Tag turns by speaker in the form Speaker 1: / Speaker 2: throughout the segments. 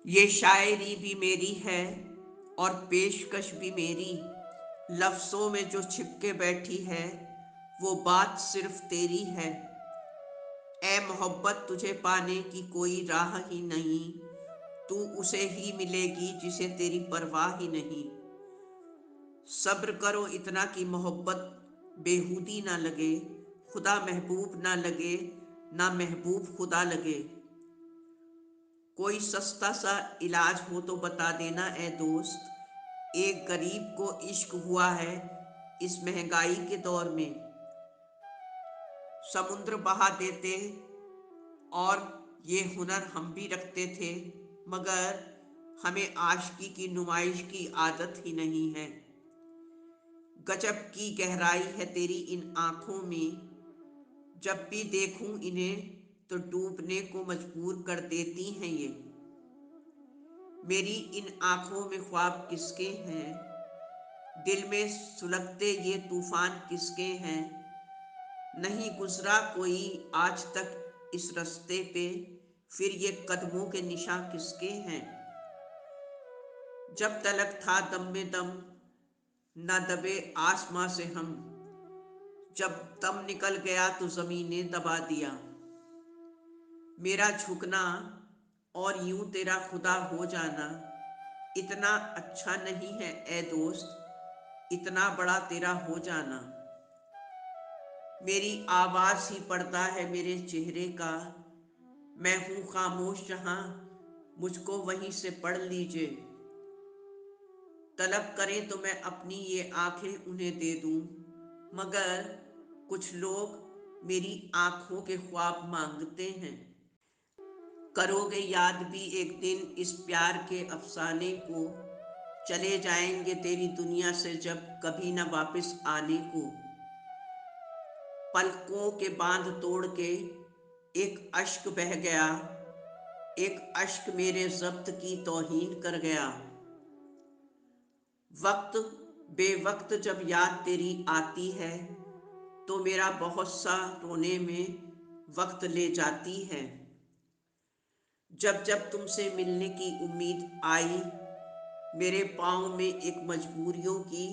Speaker 1: ये शायरी भी मेरी है और पेशकश भी मेरी। लफ्ज़ों में जो छिपके बैठी है वो बात सिर्फ तेरी है। ए मोहब्बत, तुझे पाने की कोई राह ही नहीं। तू उसे ही मिलेगी जिसे तेरी परवाह ही नहीं। सब्र करो इतना कि मोहब्बत बेहूदी ना लगे। खुदा महबूब ना लगे, ना महबूब खुदा लगे। कोई सस्ता सा इलाज हो तो बता देना ए दोस्त। एक गरीब को इश्क हुआ है इस महंगाई के दौर में। समुद्र बहा देते और ये हुनर हम भी रखते थे, मगर हमें आशिकी की नुमाइश की आदत ही नहीं है। गजब की गहराई है तेरी इन आँखों में। जब भी देखूं इन्हें तो डूबने को मजबूर कर देती हैं ये। मेरी इन आँखों में ख्वाब किसके हैं? दिल में सुलगते ये तूफान किसके हैं? नहीं गुजरा कोई आज तक इस रास्ते पे, फिर ये कदमों के निशान किसके हैं? जब तलक था दम में दम, न दबे आसमां से हम। जब दम निकल गया तो ज़मीं ने दबा दिया। मेरा झुकना और यूं तेरा खुदा हो जाना इतना अच्छा नहीं है ए दोस्त, इतना बड़ा तेरा हो जाना। मेरी आवाज़ ही पर्दा है मेरे चेहरे का। मैं हूँ खामोश जहाँ, मुझको वहीं से पढ़ लीजिए। तलब करें तो मैं अपनी ये आंखें उन्हें दे दूँ, मगर कुछ लोग मेरी आंखों के ख्वाब मांगते हैं। करोगे याद भी एक दिन इस प्यार के अफसाने को, चले जाएंगे तेरी दुनिया से जब कभी न वापस आने को। पलकों के बांध तोड़ के एक अश्क बह गया, एक अश्क मेरे ज़ब्त की तौहीन कर गया। वक्त बेवक्त जब याद तेरी आती है तो मेरा बहुत सा रोने में वक्त ले जाती है। जब जब तुमसे मिलने की उम्मीद आई, मेरे पाँव में एक मजबूरियों की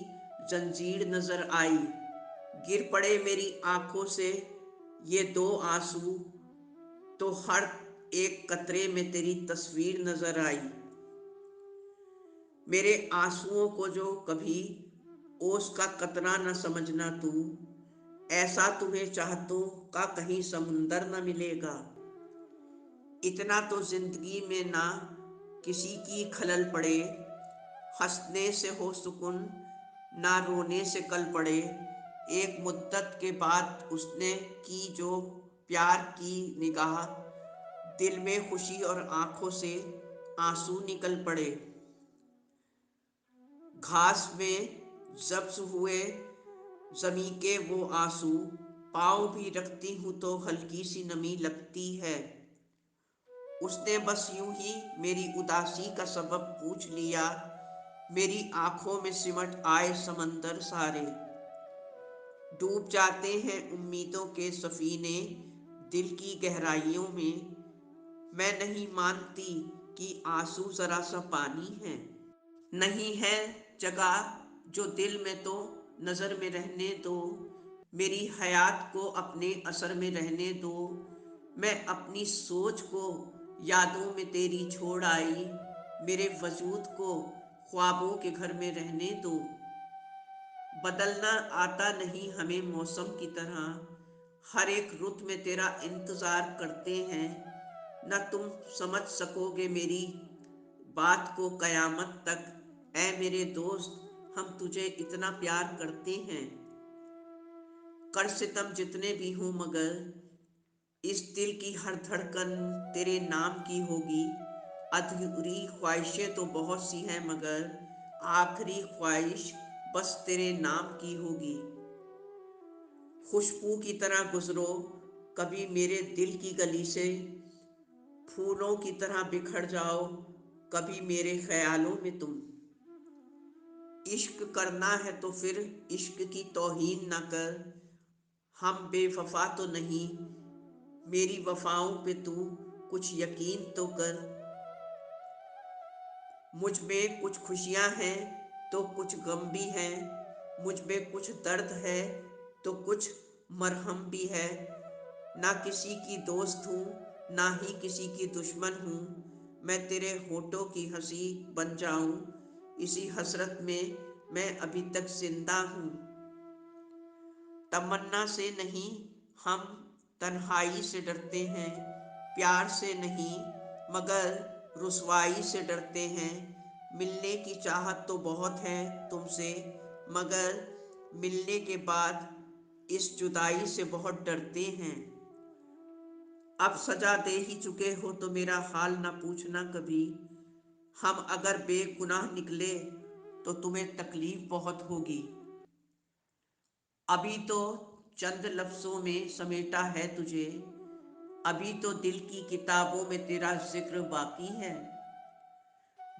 Speaker 1: जंजीर नजर आई। गिर पड़े मेरी आंखों से ये दो आंसू, तो हर एक कतरे में तेरी तस्वीर नजर आई। मेरे आंसुओं को जो कभी ओस का कतरा न समझना तू, ऐसा तुम्हें चाहतों का कहीं समुंदर न मिलेगा। इतना तो जिंदगी में ना किसी की खलल पड़े, हंसने से हो सुकून ना रोने से कल पड़े। एक मुद्दत के बाद उसने की जो प्यार की निगाह, दिल में खुशी और आंखों से आंसू निकल पड़े। घास में जब्स हुए जमी के वो आंसू, पाँव भी रखती हूँ तो हल्की सी नमी लगती है। उसने बस यूं ही मेरी उदासी का सबब पूछ लिया। मेरी आंखों में सिमट आए समंदर सारे, डूब जाते हैं उम्मीदों के सफीने दिल की गहराइयों में। मैं नहीं मानती कि आंसू जरा सा पानी है। नहीं है जगह जो दिल में तो नज़र में रहने दो। मेरी हयात को अपने असर में रहने दो। मैं अपनी सोच को यादों में तेरी छोड़ आई। मेरे वजूद को ख्वाबों के घर में रहने दो। बदलना आता नहीं हमें मौसम की तरह, हर एक रुत में तेरा इंतज़ार करते हैं। न तुम समझ सकोगे मेरी बात को कयामत तक। ऐ मेरे दोस्त, हम तुझे इतना प्यार करते हैं। कर सितम जितने भी हों मगर इस दिल की हर धड़कन तेरे नाम की होगी। अधूरी ख्वाहिशें तो बहुत सी हैं मगर आखिरी ख्वाहिश बस तेरे नाम की होगी। खुशबू की तरह गुजरो कभी मेरे दिल की गली से, फूलों की तरह बिखर जाओ कभी मेरे ख्यालों में तुम। इश्क करना है तो फिर इश्क की तौहीन न कर। हम बेवफा तो नहीं, मेरी वफाओं पे तू कुछ यकीन तो कर। मुझ में कुछ खुशियाँ हैं तो कुछ गम भी हैं, मुझ में कुछ दर्द है तो कुछ मरहम भी है। ना किसी की दोस्त हूँ, ना ही किसी की दुश्मन हूँ। मैं तेरे होठों की हंसी बन जाऊँ, इसी हसरत में मैं अभी तक जिंदा हूँ। तमन्ना से नहीं, हम तन्हाई से डरते हैं। प्यार से नहीं, मगर रुसवाई से डरते हैं। मिलने की चाहत तो बहुत है तुमसे, मगर मिलने के बाद इस जुदाई से बहुत डरते हैं। अब सजा दे ही चुके हो तो मेरा हाल ना पूछना कभी। हम अगर बेगुनाह निकले तो तुम्हें तकलीफ बहुत होगी। अभी तो चंद लफ्जों में समेटा है तुझे, अभी तो दिल की किताबों में तेरा जिक्र बाकी है।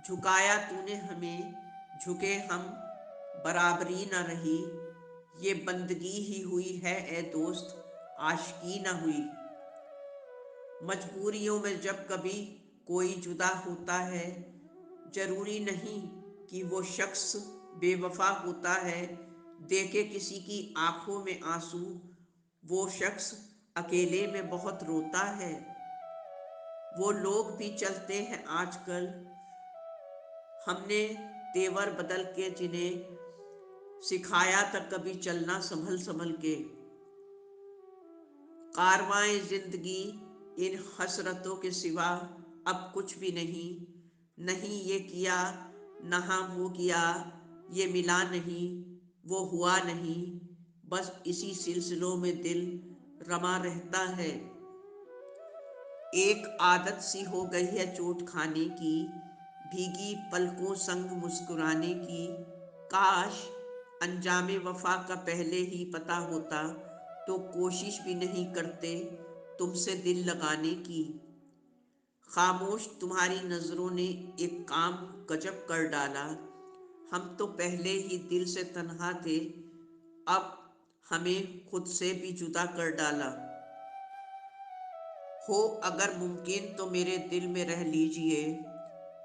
Speaker 1: झुकाया तूने हमें, झुके हम, बराबरी न रही। ये बंदगी ही हुई है ए दोस्त, आशिकी न हुई। मजबूरियों में जब कभी कोई जुदा होता है, जरूरी नहीं कि वो शख्स बेवफा होता है। देखे किसी की आंखों में आंसू, वो शख्स अकेले में बहुत रोता है। वो लोग भी चलते हैं आजकल, हमने तेवर बदल के जिन्हें सिखाया था कभी चलना संभल संभल के। कारवाए जिंदगी इन हसरतों के सिवा अब कुछ भी नहीं। नहीं ये किया, नहा वो किया, ये मिला नहीं, वो हुआ नहीं। बस इसी सिलसिलों में दिल रमा रहता है। एक आदत सी हो गई है चोट खाने की, भीगी पलकों संग मुस्कुराने की। काश अंजामे वफा का पहले ही पता होता, तो कोशिश भी नहीं करते तुमसे दिल लगाने की। खामोश तुम्हारी नजरों ने एक काम गजब कर डाला। हम तो पहले ही दिल से तन्हा थे, अब हमें खुद से भी जुदा कर डाला। हो अगर मुमकिन तो मेरे दिल में रह लीजिए,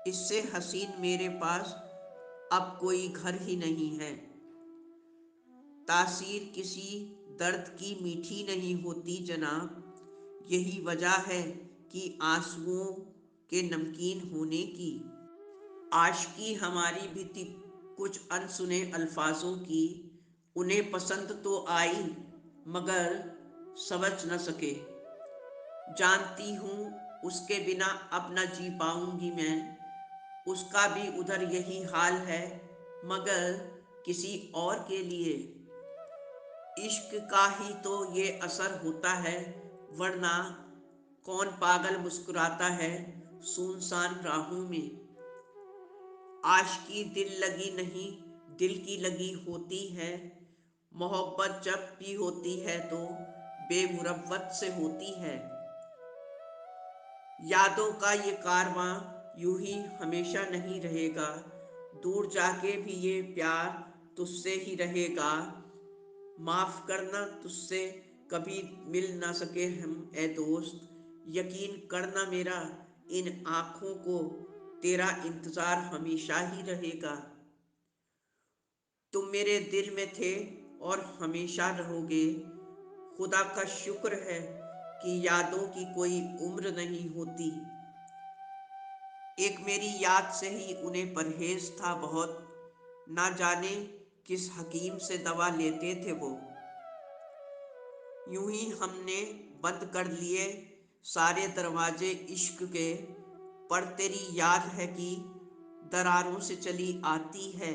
Speaker 1: इससे हसीन मेरे पास अब कोई घर ही नहीं है। तासीर किसी दर्द की मीठी नहीं होती जनाब, यही वजह है कि आंसुओं के नमकीन होने की। आशिकी हमारी भी थी कुछ अनसुने अल्फाजों की, उन्हें पसंद तो आई मगर समझ न सके। जानती हूँ उसके बिना अब न जी पाऊंगी मैं, उसका भी उधर यही हाल है, मगर किसी और के लिए। इश्क का ही तो ये असर होता है, वरना कौन पागल मुस्कुराता है सुनसान राहों में। आशिकी दिल लगी नहीं, दिल की लगी होती है। मोहब्बत जब भी होती है तो बेमुरव्वत से होती है। यादों का ये कारवां यूं ही हमेशा नहीं रहेगा, दूर जाके भी ये प्यार तुझसे ही रहेगा। माफ करना तुझसे कभी मिल ना सके हम ए दोस्त, यकीन करना मेरा इन आँखों को तेरा इंतजार हमेशा ही रहेगा। तुम मेरे दिल में थे और हमेशा रहोगे। खुदा का शुक्र है कि यादों की कोई उम्र नहीं होती। एक मेरी याद से ही उन्हें परहेज था बहुत, ना जाने किस हकीम से दवा लेते थे वो। यूं ही हमने बंद कर लिए सारे दरवाजे इश्क के, पर तेरी याद है कि दरारों से चली आती है।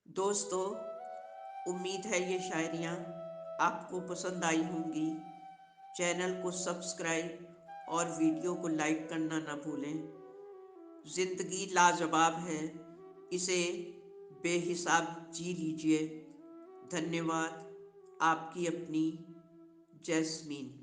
Speaker 1: दोस्तों, उम्मीद है ये शायरियाँ आपको पसंद आई होंगी। चैनल को सब्सक्राइब और वीडियो को लाइक करना ना भूलें। ज़िंदगी लाजवाब है, इसे बेहिसाब जी लीजिए। धन्यवाद। आपकी अपनी जैस्मीन।